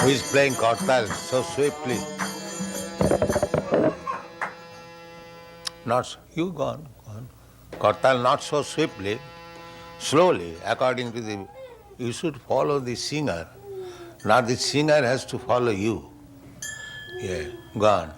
Who is playing Kartal so swiftly? Not you go on. Kartal not so swiftly, slowly, according to the. You should follow the singer, not the singer has to follow you. Yeah, go on.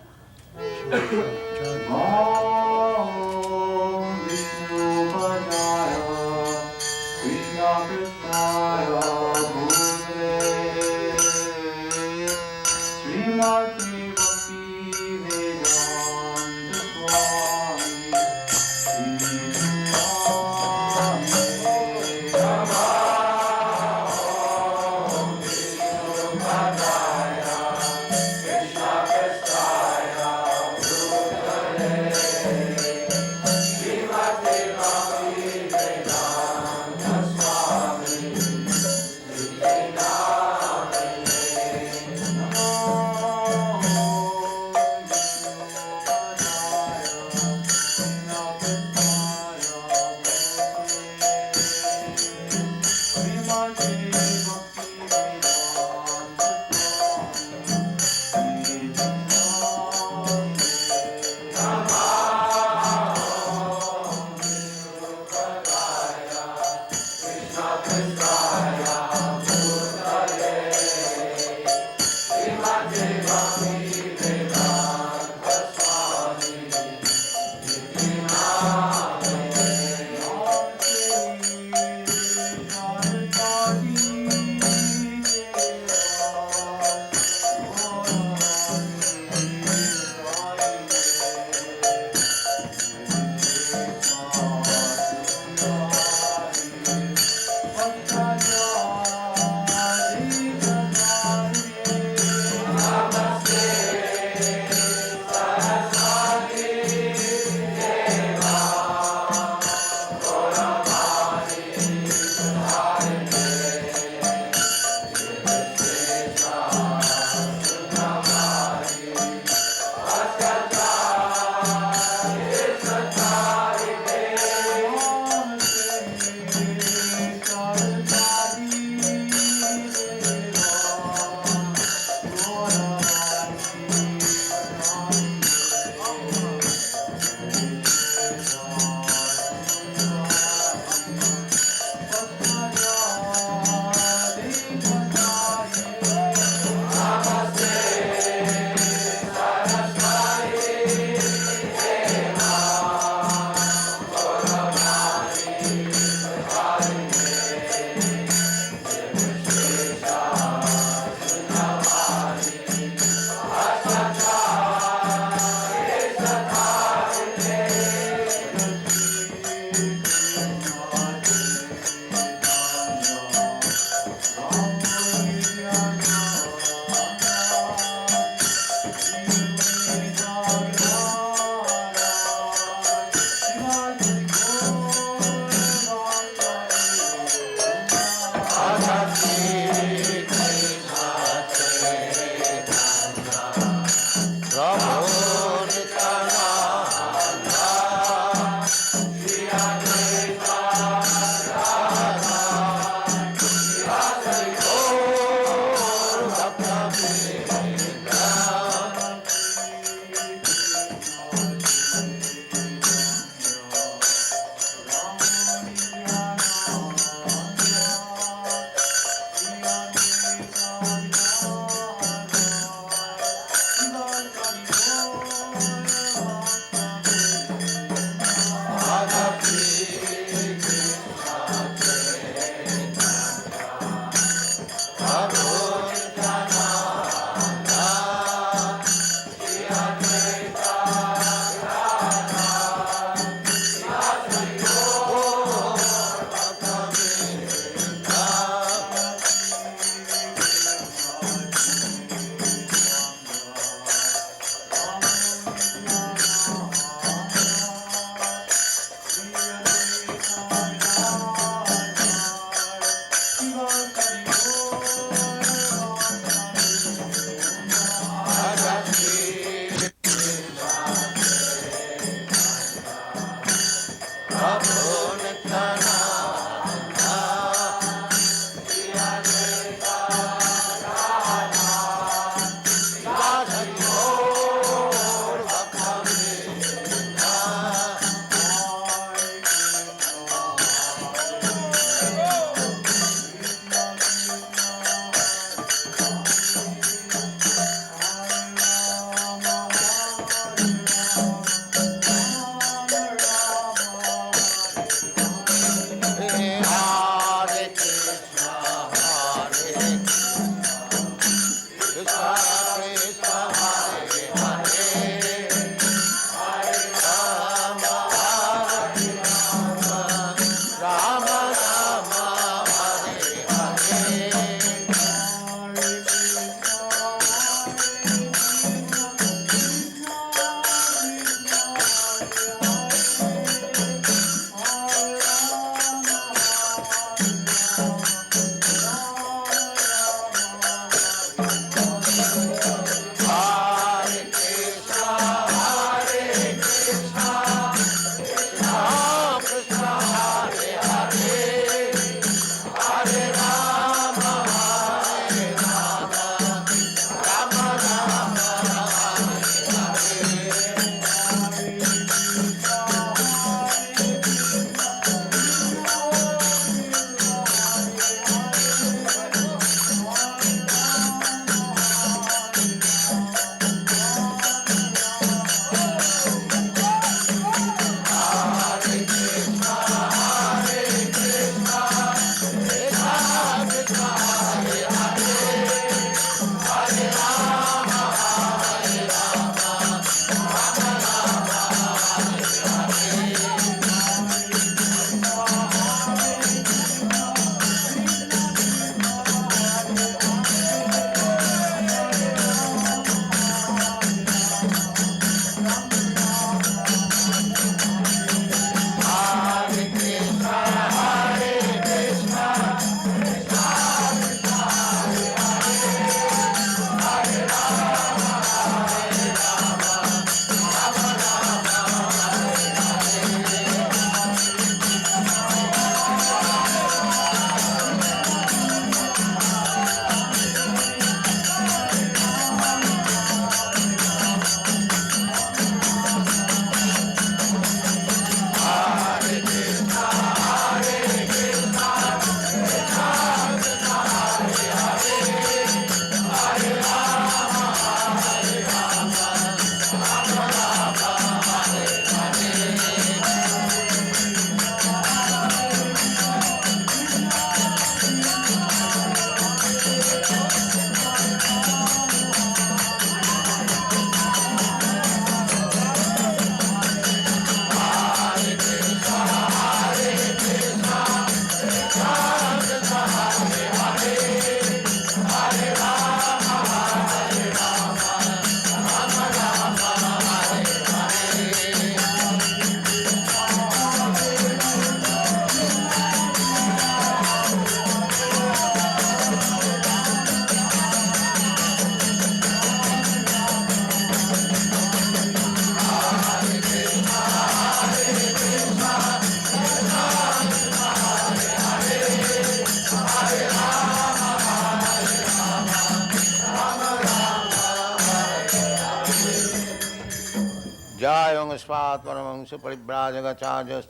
Shriram Svat Paramamsa Paribrajagacarya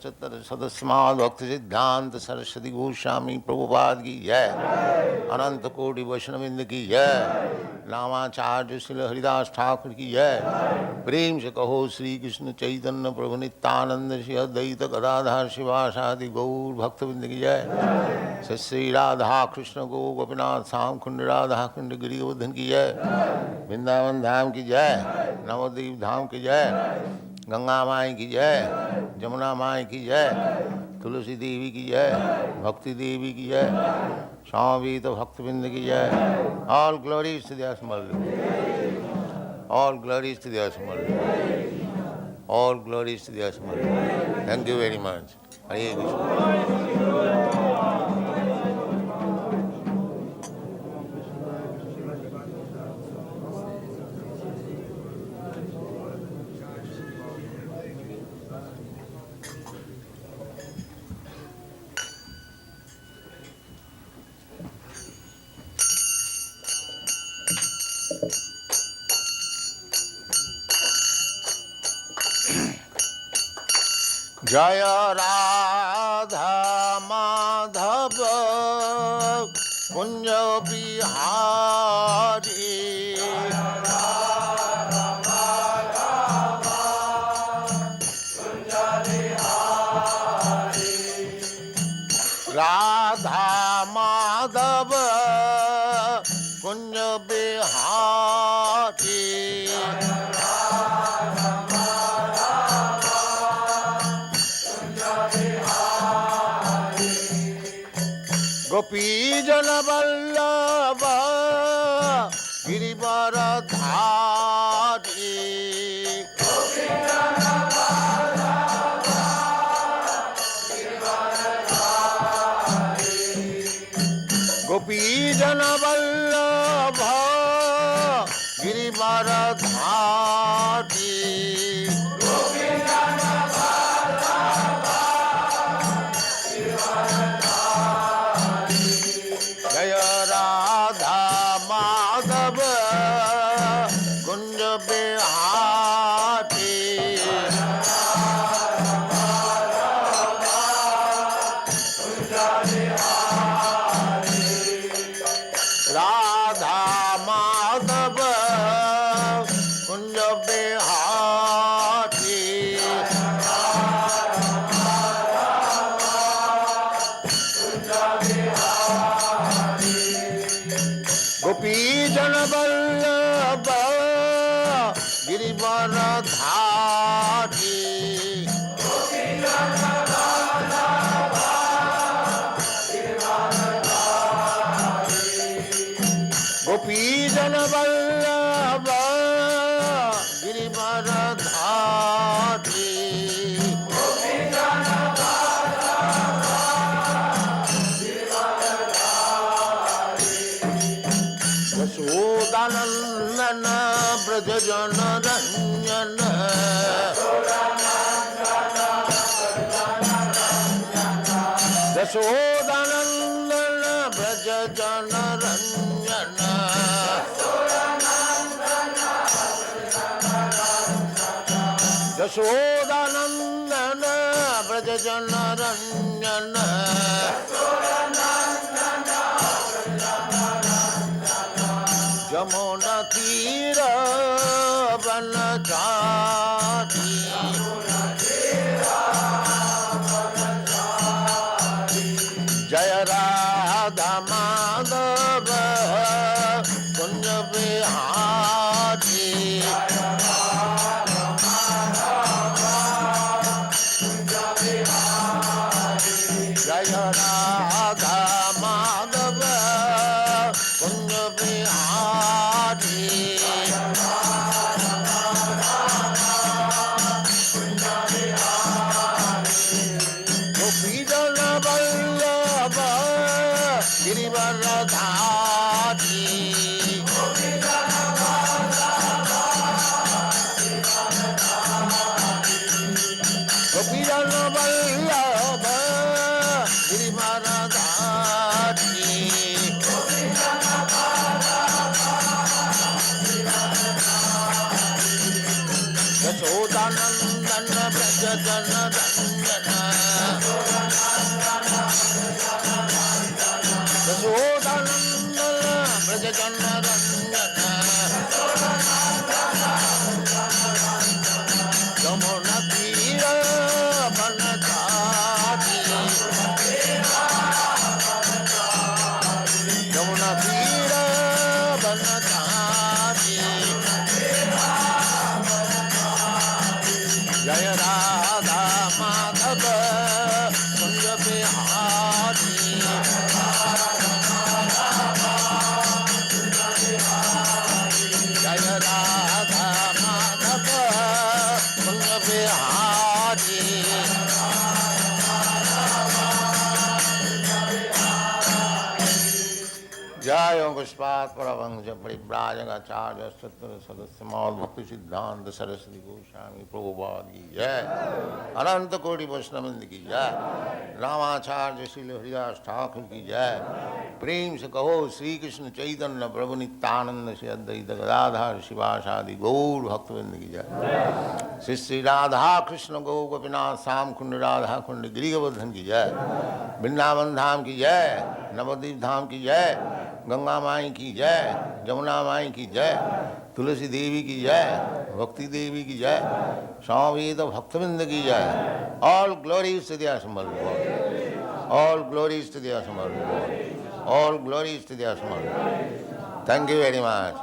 Sadasmad Bhakti Siddhanta Saraswati Goswami Prabhupada ki jai, Ananta Koti Vaishnavinda ki jai, Namacharya Srila Haridas Thakur ki jai, Prem se kaho Sri Krishna Chaitanya Prabhu Nityananda Shri Advaita Gadadhar Shivasadi Gaur Bhaktavinda ki jai, Sri Radha Krishna Go Gopinath Sam Kund Radha Kund Giri Govardhan ki jai, Vrindavan Dham ki jai, Navadvip Dham ki jai, Ganga Mai ki jai, Jamuna Mai ki jai, Tulsi Devi ki jai, Bhakti Devi ki jai, Swamavita Bhaktavinda ki jai. All glories to the Asmal. All glories to the Asmal. All glories to the Asmal. Thank you very much. Hare Krishna. Jaya Radha Madhava Kunja Bihari Radha Madhava Kunja Bihari Gopi Jana Vallabha Girivara Dhari Gopi Jana Vallabha Girivara Dhari Gopi Jana Vallabha Girivara Dhari Gopi Jana Vallabha Girivara Jaya Radha Madhava Kunja Bihari Radha Madhava Kunja Bihari Gopi Jana Vallabha Girivara Dhari Gopi Jana Vallabha Girivara Dhari Gopi Jana Vallabha Girivara Dhari Gopi Jana Vallabha Girivara Yashodanandana Brajajana Ranjana Yashodanandana Brajajana Ranjana Yashodanandana Brajajana Ranjana Jamuna Tira Vanachari Jaya Radha Madhava Kunja Bihari Jaya Radha Madhava Kunja Bihari Gopi Jana Vallabha Girivara Dhari Gopi Jana Vallabha Girivara Dhari Yamuna तीर बनचारी यमुना तीर बनचारी जय राधा माधव कुंज बिहारी जय राधा माधव कुंज बिहारी जय पुष्पात् परमहंस परिव्राजकाचार्य सत्र सदस्य मौल भक्ति सिद्धांत सरस्वती गोस्वामी प्रभुपाद की जय अनंत कोटि वैष्णववृंद की जय रामाचार्य श्रील हरिदास ठाकुर की जय प्रेम से कहो श्री कृष्ण चैतन्य प्रभु नित्यानंद श्री अद्वैत गदाधर शिवासादि गौर भक्तवृंद की जय श्री श्री राधा कृष्ण गौ गोपीनाथ श्याम कुंड राधा कुंड गिरि गोवर्धन की जय वृंदावन धाम की जय नवद्वीप धाम की जय गंगा माई की जय जमुना माई की जय तुलसी देवी की जय भक्ति देवी की जय स्वामी तो भक्तविंद की जय ऑल ग्लोरीज टू द असमर ऑल ग्लोरीज टू द असमर ऑल ग्लोरीज टू द असमर thank you very much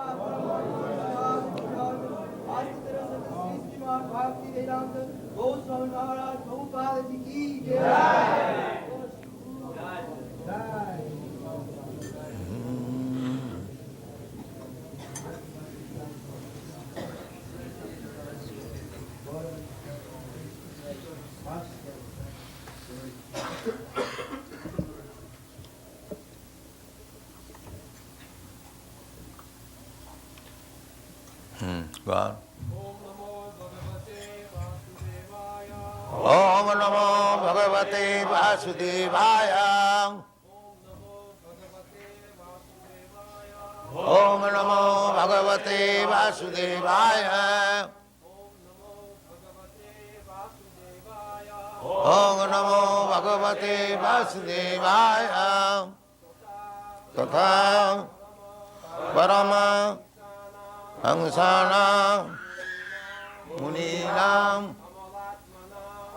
Go on. Om Namo Bhagavate Vasudevaya. Om Namo Bhagavate Vasudevaya. Om Namo Bhagavate Vasudevaya. Tatha Parama Hangsanam Muninam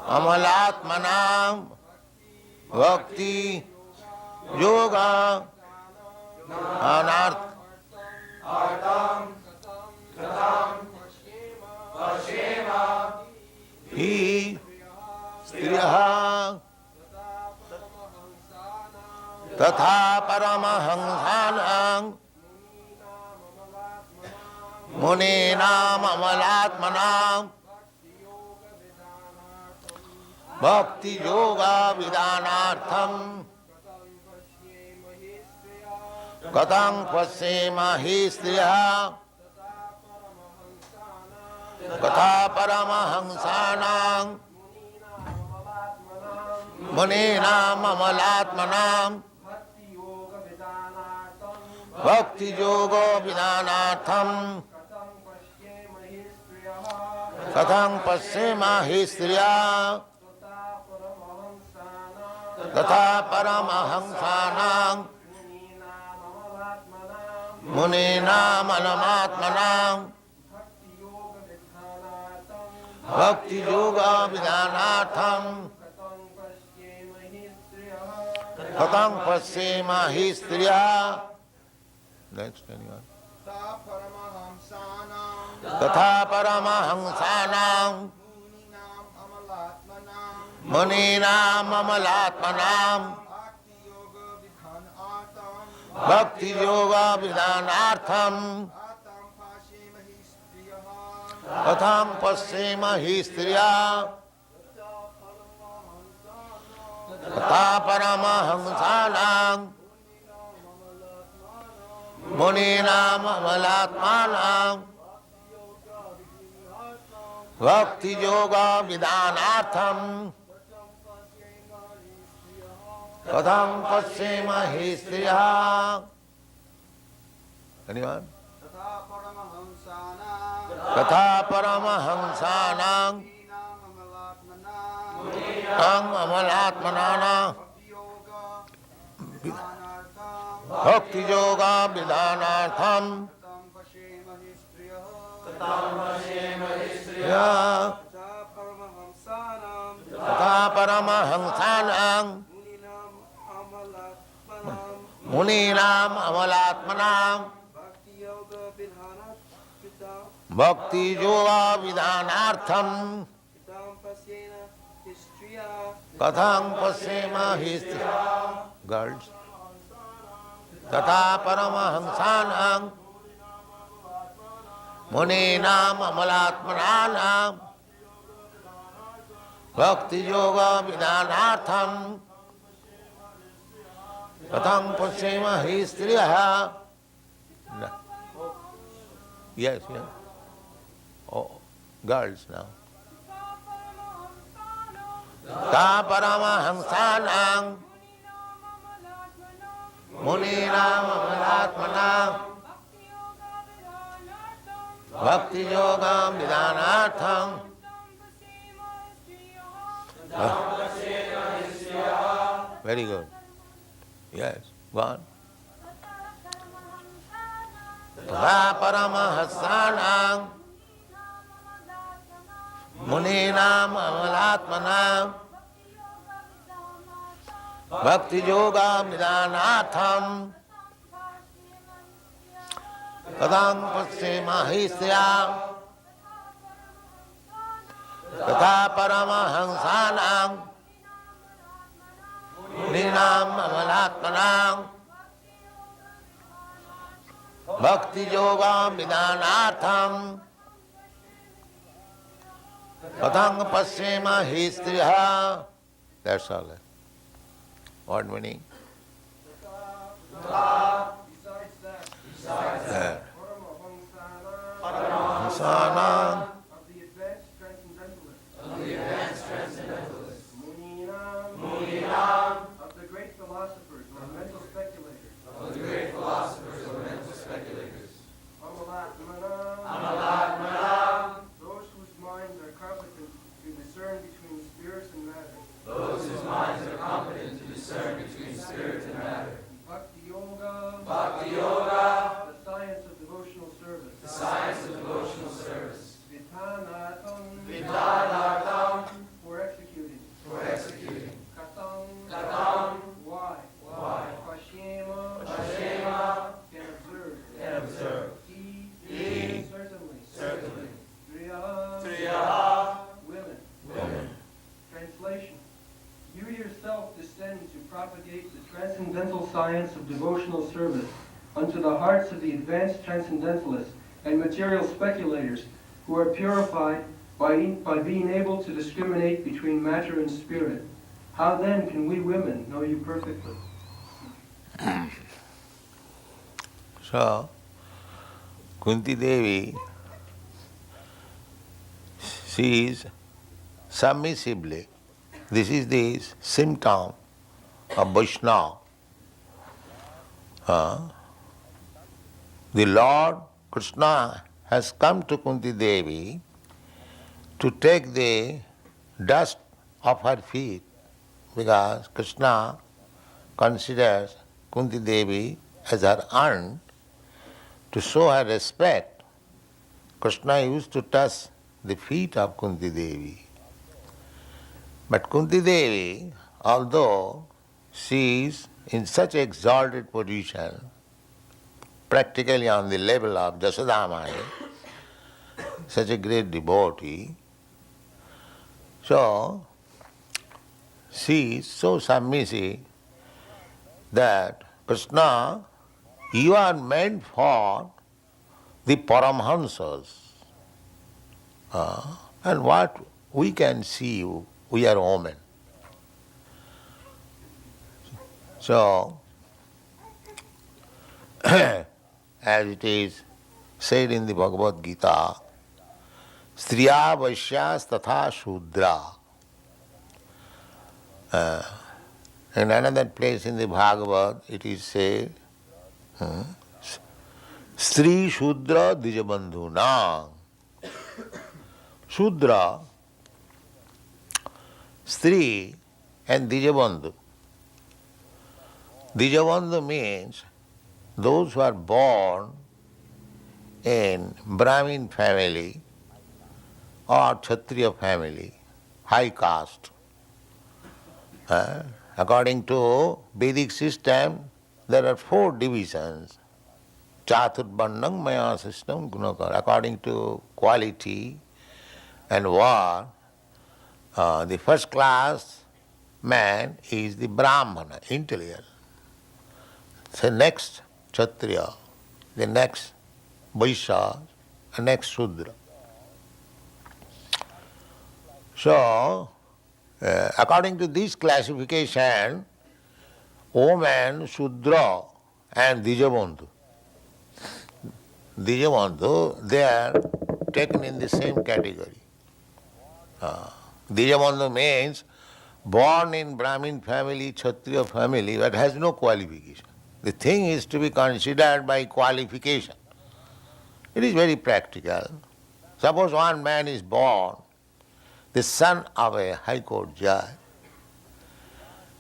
Amalatmanam Bhakti Yoga Anarth Hi Striyaha Tatha Paramahangsanam Muninam Amalatmanam Bhakti Yoga Vidanartham Katang Pasema Hi Striya Katha Paramahangsanam Muninam Amalatmanam Bhakti Yoga Vidanartham Kathang Pasema Hi Striya Tatha Paramahangsanam Muninam Amalatmanam Bhakti Yoga Vidanartham Kathang Pasema Hi Striya. Next, anyone? Tatha Paramahangsanam Muninam Amalatmanam Bhakti Yoga Vidanartham Katham Pasema Hi Striya Tatha Paramahangsanam Muninam Amalatmanam Bhakti Yoga Vidanartham Katham Pasema Hi Striya. Anyone? Tatha Paramahangsanam Muninam Amalatmanam Bhakti Yoga Vidhanartham Ya Tata Paramahamsanam Muninam Amalatmanam Bhakti Yoga Vidhanartham Katham Pasema Histriya. Girls. Tata Paramahamsanam Muninam Amalatmanam Bhakti Yoga Vidhanartham Katham Pasema Histriya. Yes, yes. Oh, girls now. Tata Paramahamsanam Muninam Amalatmanam Bhakti Yoga Vidhanartham. Very good. Yes, go on. Tata Paramahamsanam Muninam Amalatmanam Bhakti Yoga Vidhanartham Kadam Pasema Histyam Tata Paramahamsanam Muninam Amalatmanam Bhakti Yoga Vidhanartham Kadam Pasema Histyam. That's all. What meaning? Paramahangsanam of the advanced transcendentalists, Muninam of the great philosophers or mental speculators, Amalatmanam, those whose minds are competent to discern between spirits and matter. Bhakti Yoga, the science of devotional service. Vidhanartham, for executing. Katam, why? Pashyema, can observe. He, certainly. Triyaha, women. Translation. You yourself descend to propagate the transcendental science of devotional service unto the hearts of the advanced transcendentalists and material speculators who are purified by being able to discriminate between matter and spirit. How then can we women know you perfectly? So, Kunti Devi, she is submissively, this is the symptom of Vaishnava. The Lord Krishna has come to Kunti Devi to take the dust off her feet, because Krishna considers Kunti Devi as her aunt. To show her respect, Krishna used to touch the feet of Kunti Devi. But Kunti Devi, although she is in such exalted position, practically on the level of Jasodamai, such a great devotee, so she is so submissive that Krishna, you are meant for the Paramhansas. And what we can see you, we are women. So, as it is said in the Bhagavad Gita, Striya Vaishyas Tatha Shudra. In another place in the Bhagavad, it is said, Sri Shudra Dijabandhuna. Shudra, Sri and Dijabandhu. Dijabandhu means those who are born in Brahmin family or Kshatriya family, high caste, according to Vedic system, there are 4 divisions. Chaturvarnam maya system gunakar. According to quality and war, the first class man is the Brahmana, intelligent. The next Kshatriya, the next Vaishya, the next Shudra. So, according to this classification, woman, Shudra and Dijabandhu, they are taken in the same category. Dijabandhu means born in Brahmin family, Kshatriya family, but has no qualification. The thing is to be considered by qualification. It is very practical. Suppose one man is born the son of a high court judge.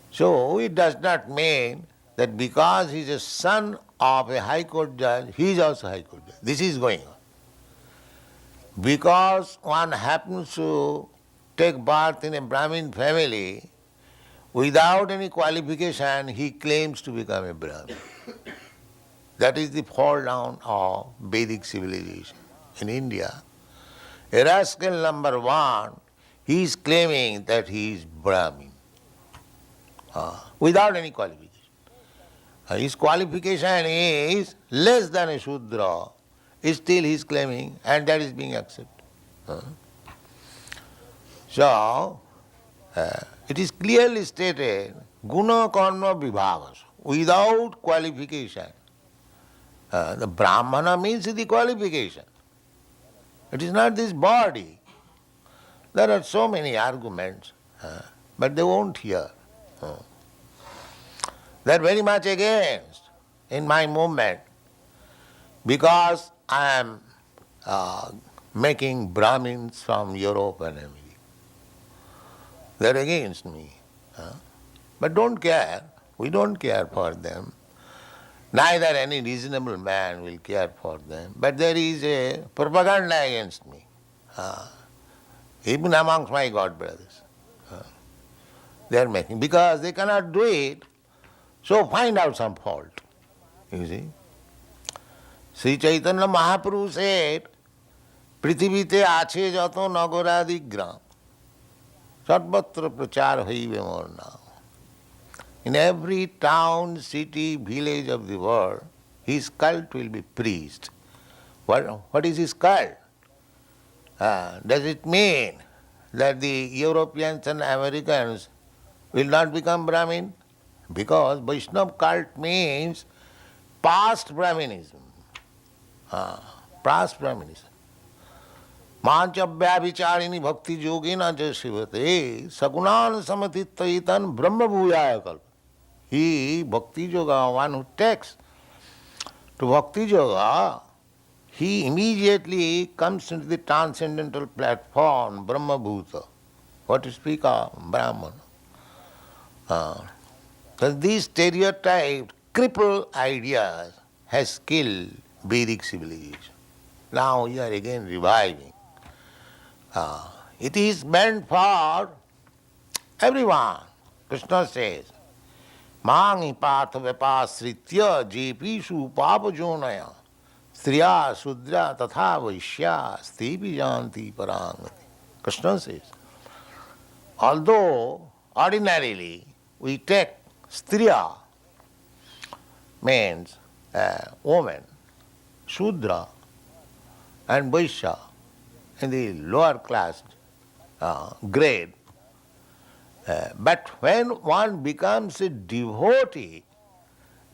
So it does not mean that because he is a son of a high court judge, he is also high court judge. This is going on. Because one happens to take birth in a Brahmin family, without any qualification, he claims to become a Brahmin. That is the fall down of Vedic civilization in India. A rascal number 1, he is claiming that he is Brahmin without any qualification. His qualification is less than a Shudra, still he is claiming, and that is being accepted. So, it is clearly stated, guna karma vibhavas, without qualification. The Brahmana means the qualification. It is not this body. There are so many arguments, but they won't hear. They are very much against in my movement because I am making Brahmins from Europe and America. They are against me. But don't care. We don't care for them. Neither any reasonable man will care for them. But there is a propaganda against me, even amongst my God brothers. They are making, because they cannot do it, so find out some fault. You see? Sri Chaitanya Mahaprabhu said, Prithivite ache jato nagoradi gram, sarvatra prachar haive mor now. In every town, city, village of the world, his cult will be preached. What is his cult? Does it mean that the Europeans and Americans will not become Brahmin? Because Vaishnava cult means past Brahminism. Past Brahminism. Mancha vicharini bhakti yogina jasivate sagunan samatitaitan brahma bhuyaya kalpa. He, Bhakti Yoga, one who takes to Bhakti Yoga, he immediately comes into the transcendental platform, Brahma Bhuta. What to speak of? Brahman. So these stereotyped, crippled ideas has killed Vedic civilization. Now we are again reviving. It is meant for everyone. Krishna says, Mangi patha vipasritya jepishu papajonaya striya sudra tatha vaishya stipi janti parangati. Krishna says, although ordinarily we take striya means woman, Shudra and Vaishya in the lower class grade, but when one becomes a devotee,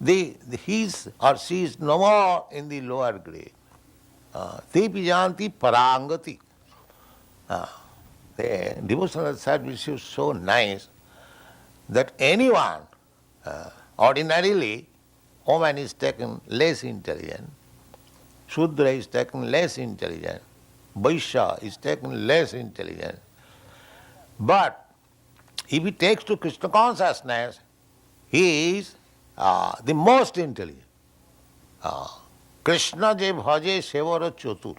his or she is no more in the lower grade. Tepi janti parangati. The devotional service is so nice that anyone, ordinarily, woman is taken less intelligent, Shudra is taken less intelligent, Vaishya is taken less intelligent. But if he takes to Krishna consciousness, he is the most intelligent. Krishna je bhaje sevara chatur.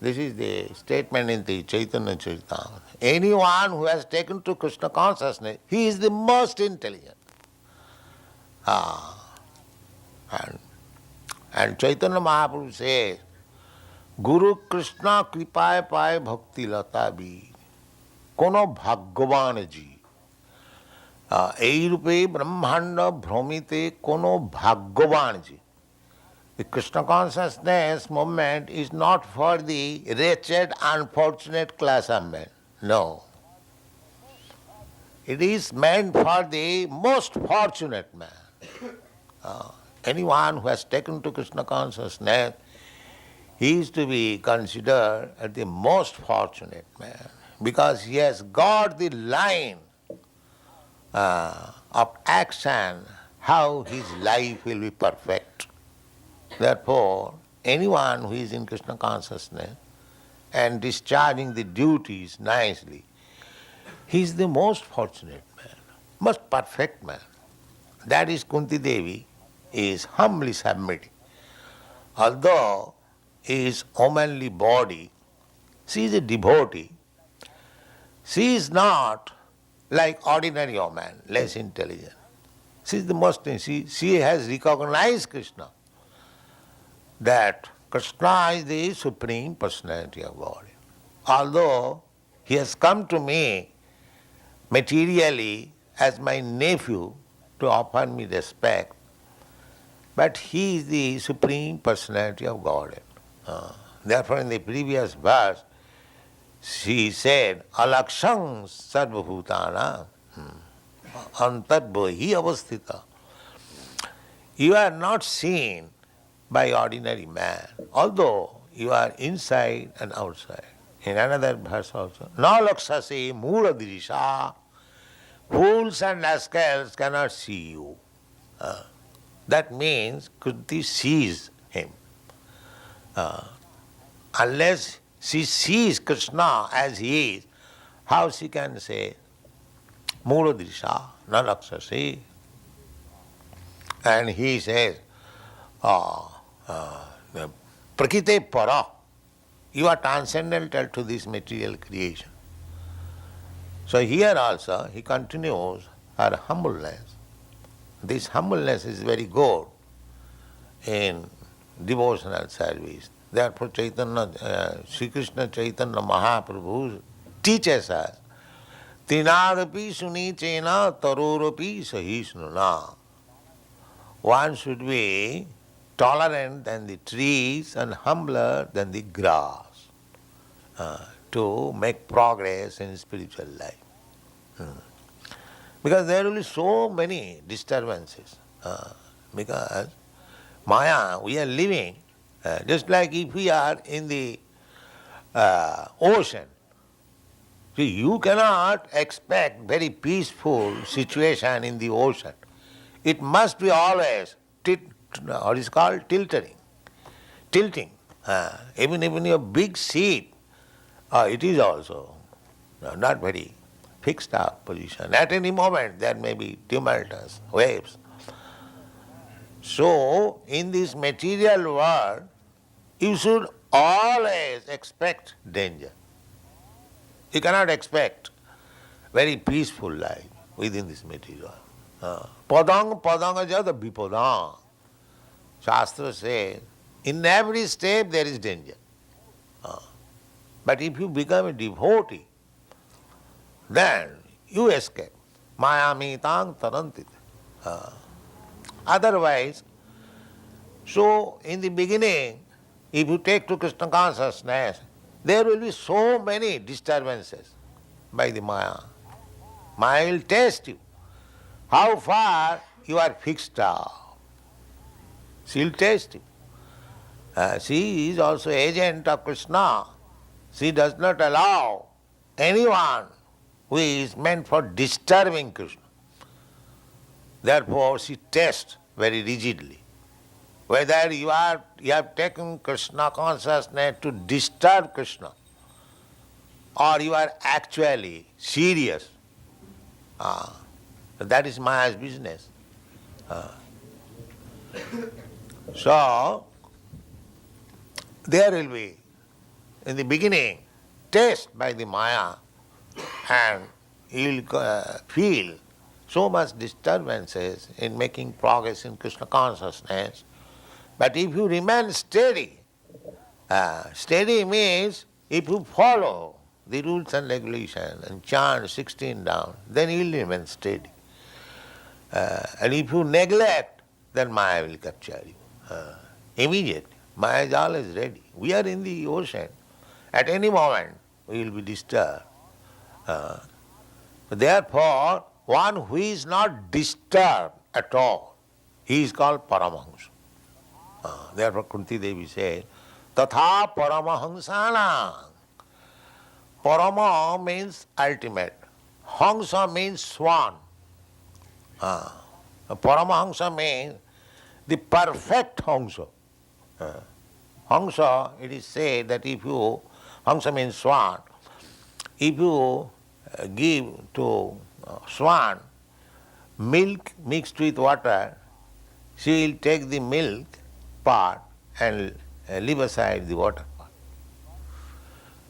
This is the statement in the Chaitanya Charitamrita. Anyone who has taken to Krishna consciousness, he is the most intelligent. And Chaitanya Mahaprabhu says, Guru Krishna kripaye paye bhakti lata bhi, kono bhagwan ji. এই রূপে ব্রহ্মাণ্ড ভ্রমিতে কোনো ভাগ্যবান যে. The Krishna consciousness movement is not for the wretched, unfortunate class of men. No. It is meant for the most fortunate man. Anyone who has taken to Krishna consciousness, he is to be considered as the most fortunate man because he has got the line of action, how his life will be perfect. Therefore, anyone who is in Krishna consciousness and discharging the duties nicely, he is the most fortunate man, most perfect man. That is Kunti Devi is humbly submitting. Although his womanly body, she is a devotee, she is not like ordinary woman, less intelligent. She is the most, she has recognized Krishna, that Krishna is the Supreme Personality of God. Although he has come to me materially as my nephew to offer me respect, but he is the Supreme Personality of God. Therefore in the previous verse, she said, Alakshang sarvabhutana antarbhi avasthita. You are not seen by ordinary man, although you are inside and outside. In another verse also, na lakshase mula dirisha, fools and rascals cannot see you. That means Kunti sees him. Unless she sees Krishna as he is, how she can say, mula dirisha, na lakshase? And he says, Prakite para, you are transcendental to this material creation. So here also he continues her humbleness. This humbleness is very good in devotional service. Therefore Chaitanya, Sri Krishna Chaitanya Mahaprabhu teaches us, Tinadapi sunichena tarorapi sahisnuna. One should be tolerant than the trees and humbler than the grass to make progress in spiritual life. Because there will be so many disturbances. Because Maya, we are living just like if we are in the ocean. See, you cannot expect very peaceful situation in the ocean. It must be always, what is called, tilting. Even your big seat, it is also not very fixed up position. At any moment there may be tumultuous waves. So, in this material world, you should always expect danger. You cannot expect very peaceful life within this material. Padang padanga jada vipadang. Shastra says, in every step there is danger. But if you become a devotee, then you escape. Mayamitang tarantit. Otherwise, so in the beginning, if you take to Krishna consciousness, there will be so many disturbances by the Maya. Maya will test you. How far you are fixed up. She will test you. She is also agent of Krishna. She does not allow anyone who is meant for disturbing Krishna. Therefore she tests very rigidly whether you have taken Krishna consciousness to disturb Krishna or you are actually serious. That is Maya's business. So, there will be, in the beginning, taste by the Maya, and you will feel so much disturbances in making progress in Krishna consciousness. But if you remain steady, steady means if you follow the rules and regulations and chant 16 down, then you will remain steady. And if you neglect, then Maya will capture you. Immediately. Maya is always ready. We are in the ocean. At any moment, we will be disturbed. Therefore, one who is not disturbed at all, he is called Paramahansa. Therefore, Kunti Devi says, Tatha Paramahansana. Parama means ultimate. Hansa means swan. Paramahansa means the perfect Hansa. Hansa, it is said that if you, Hansa means swan, if you give to swan milk mixed with water, she will take the milk part and leave aside the water part.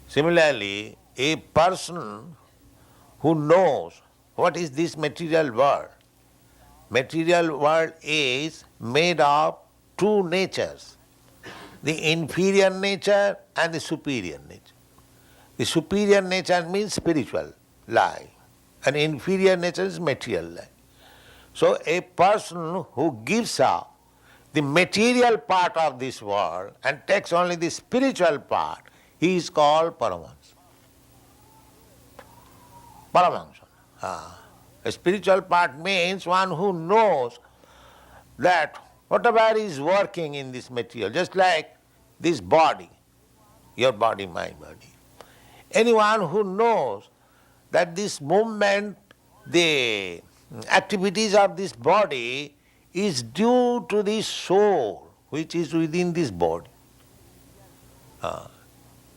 Similarly, a person who knows what is this material world is made of two natures, the inferior nature and the superior nature. The superior nature means spiritual life, and inferior nature is material life. So a person who gives up the material part of this world and takes only the spiritual part, he is called Paramahansa. Paramahansa. A spiritual part means one who knows that whatever is working in this material, just like this body, your body, my body. Anyone who knows that this movement, the activities of this body is due to the soul which is within this body.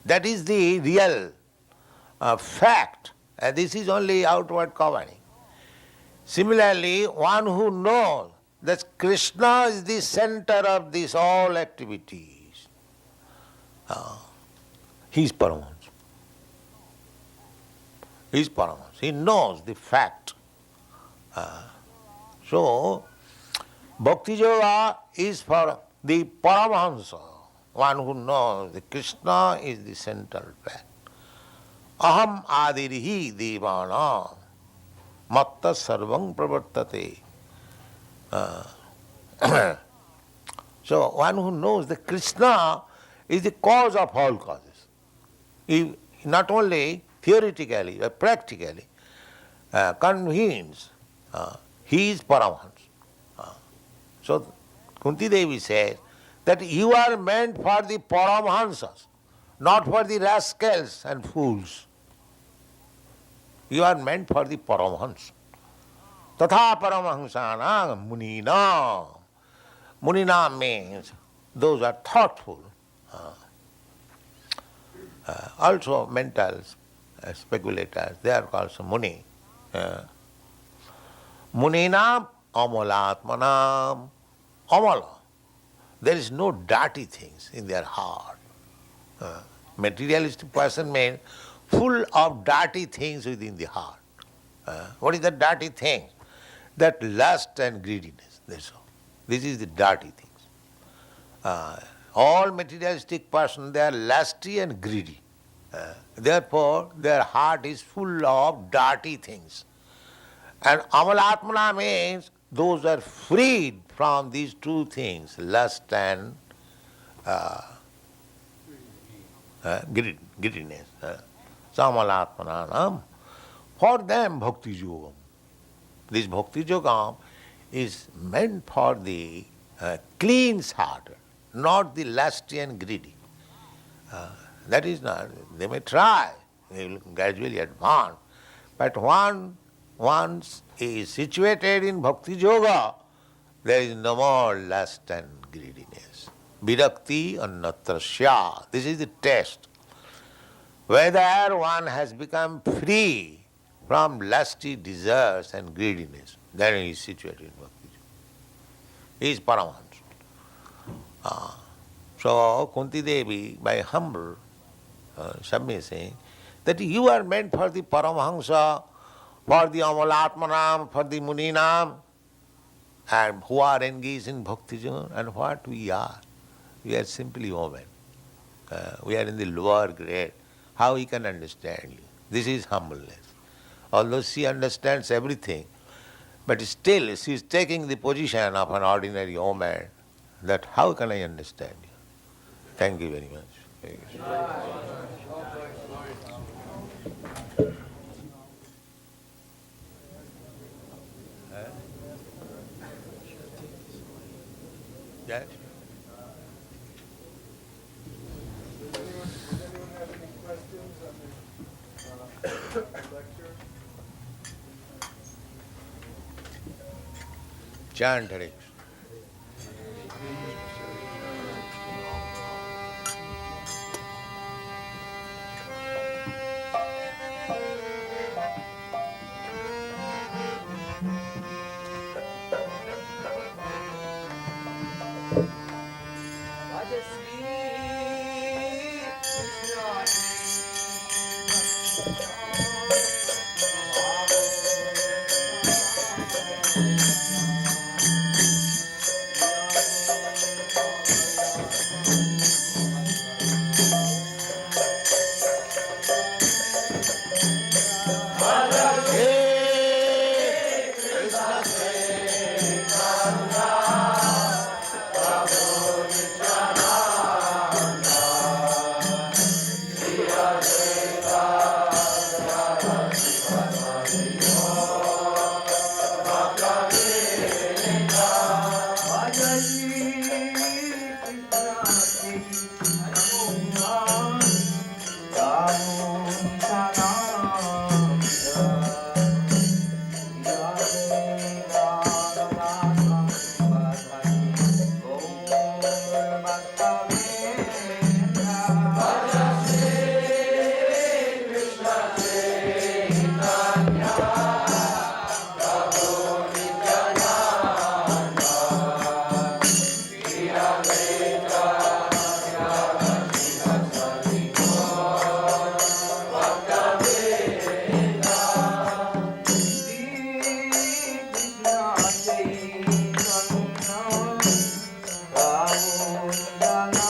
That is the real fact. This is only outward covering. Similarly, one who knows that Krishna is the center of these all activities, he is Paramahansa. He is Paramahansa. He knows the fact. So, Bhakti Yoga is for the Paramahansa, one who knows that Krishna is the central fact. Aham adirihi devana matta sarvam pravartate. So one who knows that Krishna is the cause of all causes. He not only theoretically but practically convinced he is Paramahansa. So Kunti Devi says that you are meant for the Paramahansas, not for the rascals and fools. You are meant for the Paramahansa. Tatha Paramahansana Munina. Munina means those are thoughtful. Also mental speculators, they are called Muni. Muninam Amalatmanam. Amala. There is no dirty things in their heart. Materialistic person means full of dirty things within the heart. What is the dirty thing? That lust and greediness. That's all. This is the dirty things. All materialistic persons, they are lusty and greedy. Therefore, their heart is full of dirty things. And Amalatmana means those are freed from these two things, lust and greediness. So Amalatmananam. For them, Bhakti Yogam. This Bhakti Yogam is meant for the clean-hearted, not the lusty and greedy. That is not, they may try, they will gradually advance, but once he is situated in Bhakti Yoga, there is no more lust and greediness. Virakti annatrasya. This is the test. Whether one has become free from lusty desires and greediness, then he is situated in Bhakti Yoga. He is Paramahansa. So Kunti Devi, by humble submission, that you are meant for the Paramahamsa, for the Amalatmanam, for the Muninam, and who are engaged in Bhakti, and what we are. We are simply women. We are in the lower grade. How we can understand you? This is humbleness. Although she understands everything, but still she is taking the position of an ordinary woman, that how can I understand you? Thank you very much. Thank you. Yes? Anyone have any questions on the lecture? Chant Hare Krishna.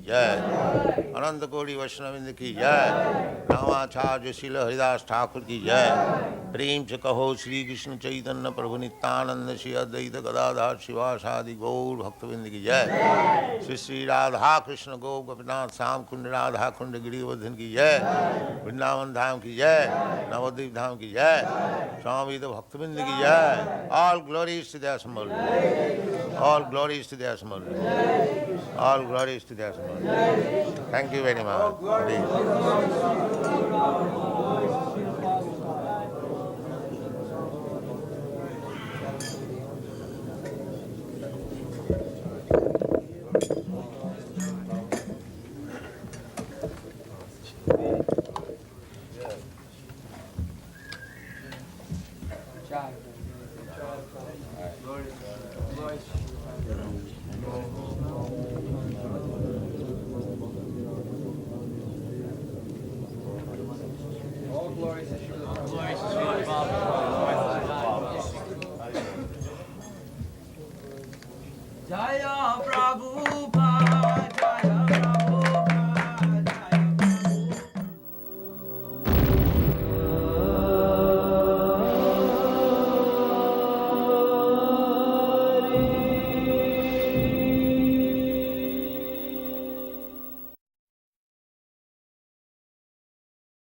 जय, अनंत कोटि वैष्णववृंद की जय, रामाचार्य शिल हरिदास ठाकुर की जय। प्रेम से कहो श्री कृष्ण चैतन्य प्रभु नित्यानंद श्री अद्वैत गदाधर शिवासादि गौर भक्तवृंद की जय। श्री श्री राधा कृष्ण गो गोपीनाथ श्याम कुंड राधा कुंड गिरिवर्धन की जय। वृंदावन धाम की जय, नवद्वीप धाम की जय, स्वामी तो भक्तवृंद की जय। All glories to their small Lord. All glories to their small Lord. All glories to their small Lord. Thank you very much. All glories to Srila Jaya Prabhupada.